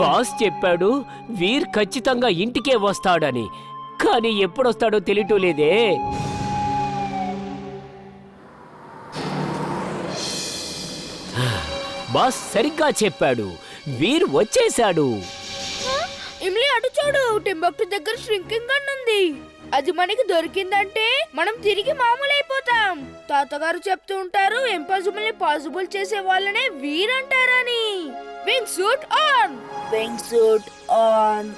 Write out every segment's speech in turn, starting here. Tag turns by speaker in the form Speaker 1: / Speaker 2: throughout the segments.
Speaker 1: Boss చెప్పాడు వీర్ ఖచ్చితంగా ఇంటికే వస్తాడని, కానీ ఎప్పుడొస్తాడో తెలియటం లేదే. బాస్ సరిగ్గా చెప్పాడు, వీర్ వచ్చేశాడు.
Speaker 2: ఇమ్లీ అటు చూడు, టింబక్టు దగ్గర ష్రింకింగ్ గన్ ఉంది. అది మనకి దొరికిందంటే మనం తిరిగి మామూలు అయిపోతాం. తాతగారు చెప్తూ ఉంటారు, ఇంపాసిబుల్ ని పాసిబుల్ చేసే వాళ్ళనే వీర్ అంటారని. Wing suit on, wing suit on.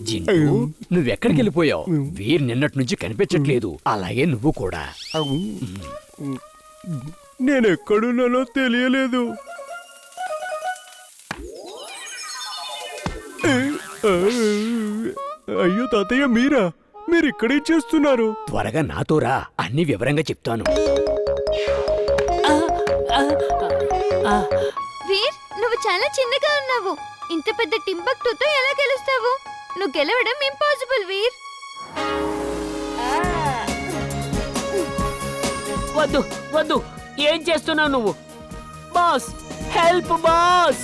Speaker 3: Jintu, నువ్వెక్కడికి వెళ్ళిపోయావు? వీర్ నిన్నటి నుంచి కనిపించట్లేదు, అలాగే నువ్వు కూడా.
Speaker 4: నేనెక్కడున్నానో తెలియలేదు. అయ్యో తాతయ్య, మీరా? మీరిక్కడేం చేస్తున్నారు?
Speaker 3: త్వరగా నాతో రా, అన్ని వివరంగా చెప్తాను.
Speaker 5: వీర్, నువ్వు చాలా చిన్నగా ఉన్నావు. ఇంత పెద్ద టింబక్టూతో ఎలా గెలుస్తావు? నువ్వు గెలవడం ఇంపాసిబుల్ వీర్.
Speaker 1: వద్దు వద్దు, ఏం చేస్తున్నావు నువ్వు? Boss, help boss!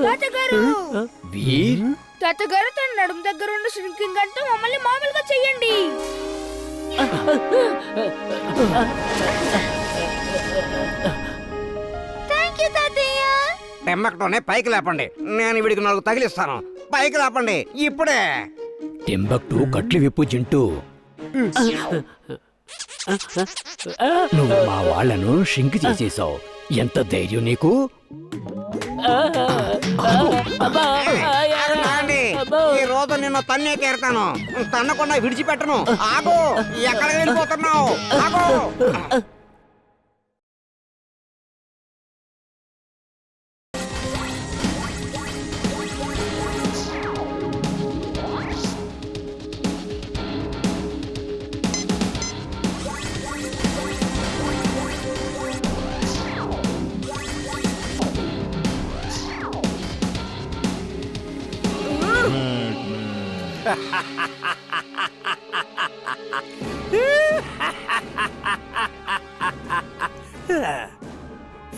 Speaker 2: తాతగారు,
Speaker 3: వీర్,
Speaker 2: తాతగారు తన నడుము దగ్గర ఉన్న ష్రింకింగ్ గన్ తో మమ్మల్ని మామూలుగా చెయ్యండి.
Speaker 5: థ్యాంక్ యూ తాతయ్య.
Speaker 6: టెమ్మకటోనే పైకి లేపండి, నేను వీడికి 4 తగిలిస్తాను. పైకి లేపండి ఇప్పుడే.
Speaker 3: టింబక్టు కట్లు విప్పు జింటూ. నువ్వు మా వాళ్లను షింక్ చేసేసావు. ఎంత ధైర్యం నీకు?
Speaker 6: ఆగండి, ఈ రోజు నిన్ను తన్నే తీరుతాను. తన్నకుండా విడిచిపెట్టను. ఆగు, ఎక్కడికి వెళ్ళిపోతున్నావు? ఆగు.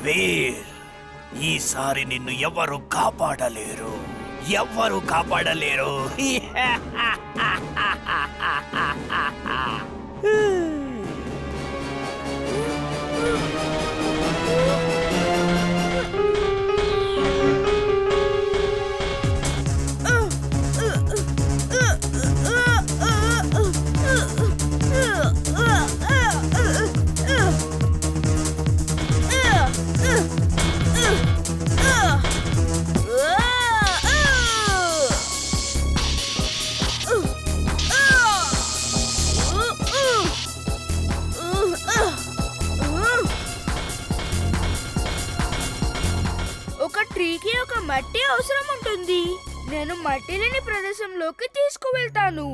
Speaker 7: వీర్, ఈసారి నిన్ను ఎవరు కాపాడలేరు, ఎవ్వరు కాపాడలేరు.
Speaker 2: ఒక ట్రీకి ఒక మట్టి అవసరం ఉంటుంది. నేను మట్టి లేని ప్రదేశంలోకి తీసుకువెళ్తాను.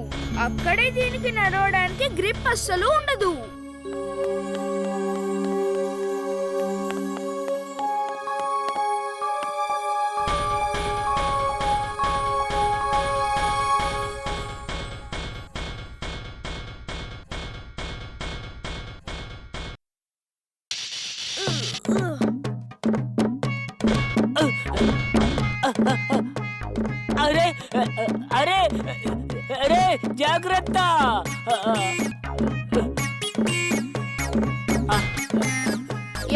Speaker 2: అక్కడే దీనికి నడవడానికి గ్రిప్ అస్సలు ఉండదు.
Speaker 1: అరే అరే అరే, జాగ్రత్త!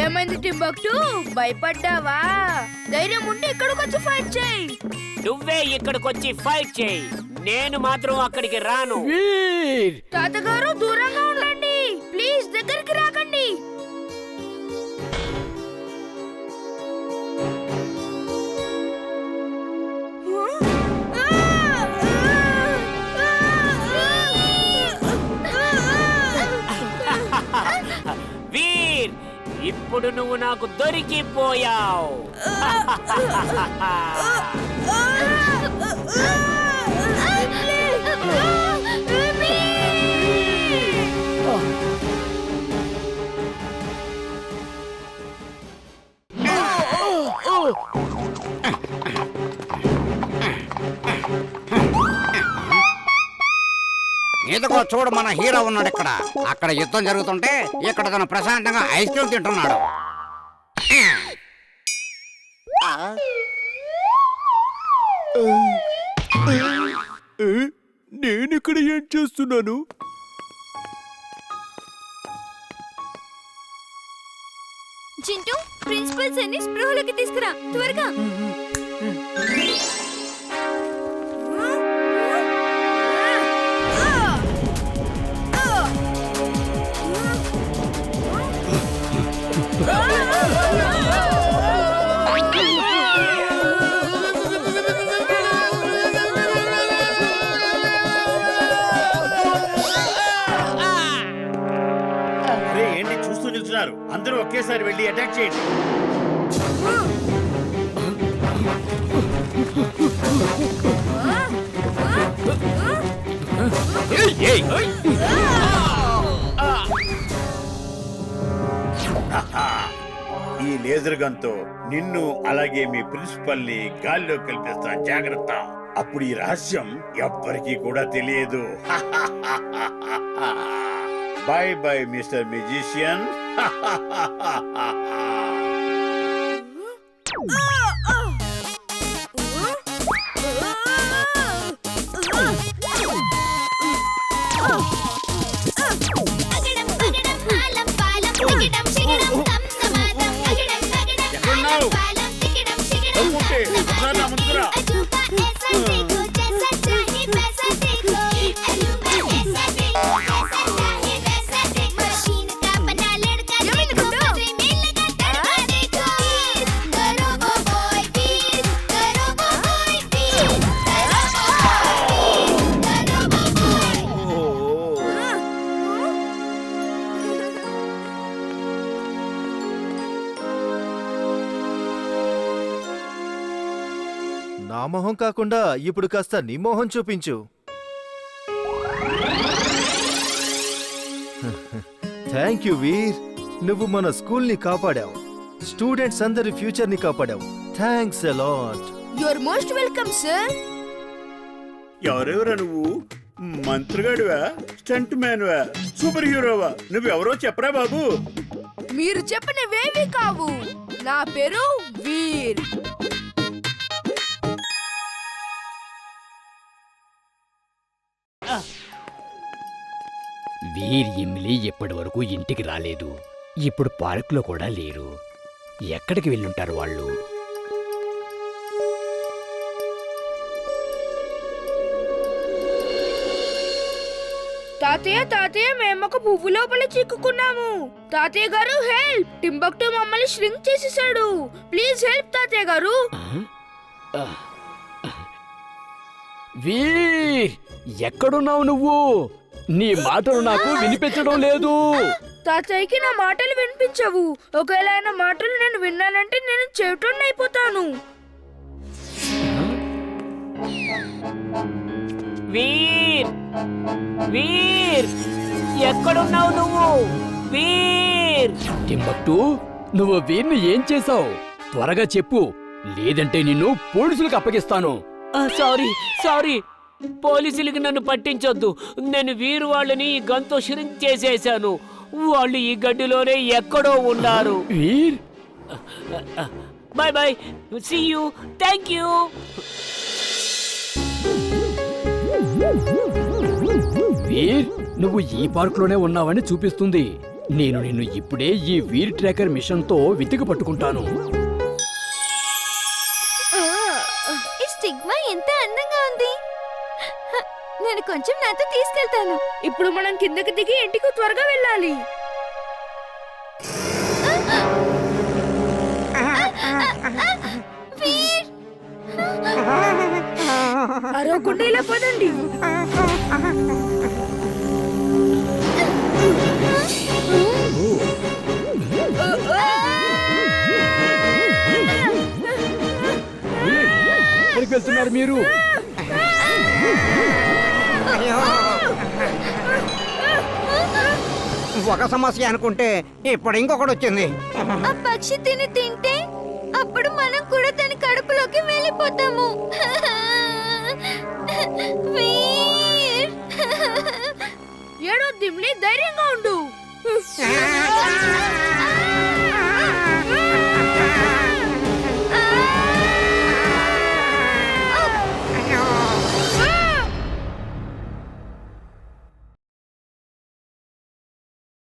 Speaker 2: ఏమైంది టింబక్టు, భయపడ్డావా? ధైర్యం ఉంటే ఇక్కడికి వచ్చి ఫైట్ చేయి.
Speaker 1: నువ్వే ఇక్కడికొచ్చి ఫైట్ చేయి, నేను మాత్రం అక్కడికి రాను.
Speaker 3: వీర్,
Speaker 2: తాతగారు, దూరంగా ఉండండి ప్లీజ్, దగ్గరికి రాకండి.
Speaker 1: వీర్, ఇప్పుడు నువ్వు నాకు దొరికిపోయావు.
Speaker 6: ఇదిగో చూడు, మన హీరో ఉన్నాడు ఇక్కడ. అక్కడ యుద్ధం జరుగుతుంటే ఇక్కడ తను ప్రశాంతంగా ఐస్ క్రీమ్ తింటున్నాడు.
Speaker 4: నేనిక్కడ ఏం చేస్తున్నాను?
Speaker 5: చింటూ, ప్రిన్సిపల్ సార్ని స్పృహలోకి తీసుకురా త్వరగా.
Speaker 8: అరే ఏంటి చూస్తూ నిల్చున్నారు? అందరూ ఒకేసారి వెళ్ళి అటాక్ చేయండి. ఈ లేజర్ గన్తో నిన్ను అలాగే మీ ప్రిన్సిపల్ ని గాల్లో కలిపిస్తాను, జాగ్రత్త. అప్పుడు ఈ రహస్యం ఎవ్వరికీ కూడా తెలియదు. By by mister musician. ఎక్కడున్నావు? దమ్ముంటే ఒకసారి నా ముందుకు రా.
Speaker 9: నా మొహం కాకుండా ఇప్పుడు కాస్త నీ మొహం చూపించు. థ్యాంక్ యూ వీర్, నువ్వు మన స్కూల్ ని కాపాడావు, స్టూడెంట్స్ అందరి ఫ్యూచర్ ని కాపాడావు. Thanks a lot.
Speaker 2: You are most welcome sir.
Speaker 8: ఎవరెవరా నువ్వు? మంత్రిగాడివా? స్టంట్ మ్యాన్వా? సూపర్ హీరోవా? నువ్వెవరో చెప్పరా బాబు.
Speaker 2: మీరు చెప్పినవేవి కావు. నా పేరు వీర్.
Speaker 3: వీర్ ఇమ్లీ ఇప్పటి వరకు ఇంటికి రాలేదు. ఇప్పుడు పార్కులో కూడా లేరు. ఎక్కడికి వెళ్ళుంటారు వాళ్ళు?
Speaker 2: తాతయ్య తాతయ్య, మేము ఒక పువ్వు లోపల చిక్కుకున్నాము. తాతయ్య గారు హెల్ప్! టింబక్టు మమ్మల్ని ష్రింక్ చేసేసాడు. ప్లీజ్ హెల్ప్ తాతయ్య గారు.
Speaker 3: వీర్, ఎక్కడున్నావు నువ్వు? నీ మాటలు నాకు వినిపించడం లేదు.
Speaker 2: తాతయ్యకి నా మాటలు వినిపించవు. ఒకవేళ ఆయన మాటలు నేను విన్నానంటే నేను చెవిటోన్ని అయిపోతాను.
Speaker 1: వీర్, వీర్, ఎక్కడున్నావు నువ్వు? వీర్!
Speaker 3: టింబక్టు, నువ్వు వీర్ని ఏం చేశావు? త్వరగా చెప్పు, లేదంటే నిన్ను పోలీసులకు అప్పగిస్తాను.
Speaker 1: సారీ సారీ, పోలీసులకి నన్ను పట్టించొద్దు. నేను వీరు వాళ్ళని ఈ గన్తో షిరింక్ చేసేశాను. వాళ్ళు ఈ గడ్డిలోనే ఎక్కడో ఉన్నారు.
Speaker 3: Veer,
Speaker 1: bye bye, see you, thank you.
Speaker 3: Veer, నువ్వు ఈ పార్కులోనే ఉన్నావని చూపిస్తుంది. నేను నిన్ను ఇప్పుడే ఈ వీర్ ట్రాకర్ మిషన్తో వెతికి పట్టుకుంటాను.
Speaker 5: ఈ స్టిగ్మా ఎంత అందంగా ఉంది. నేను కొంచెం నాతో తీసుకెళ్తాను.
Speaker 2: ఇప్పుడు మనం కిందకి దిగి ఇంటికి త్వరగా వెళ్ళాలి.
Speaker 5: వీర్,
Speaker 2: అరవకుండా ఇలా పదండి.
Speaker 3: ఎక్కడికి వెళ్తున్నారు మీరు?
Speaker 6: ఒక సమస్య అనుకుంటే ఇప్పుడు ఇంకొకటి వచ్చింది.
Speaker 5: ఆ పక్షి తింటే అప్పుడు మనం కూడా దాని కడుపులోకి వెళ్ళిపోతాము. వీర్,
Speaker 2: జాగ్రత్త ఇమ్లీ, ధైర్యంగా ఉండు.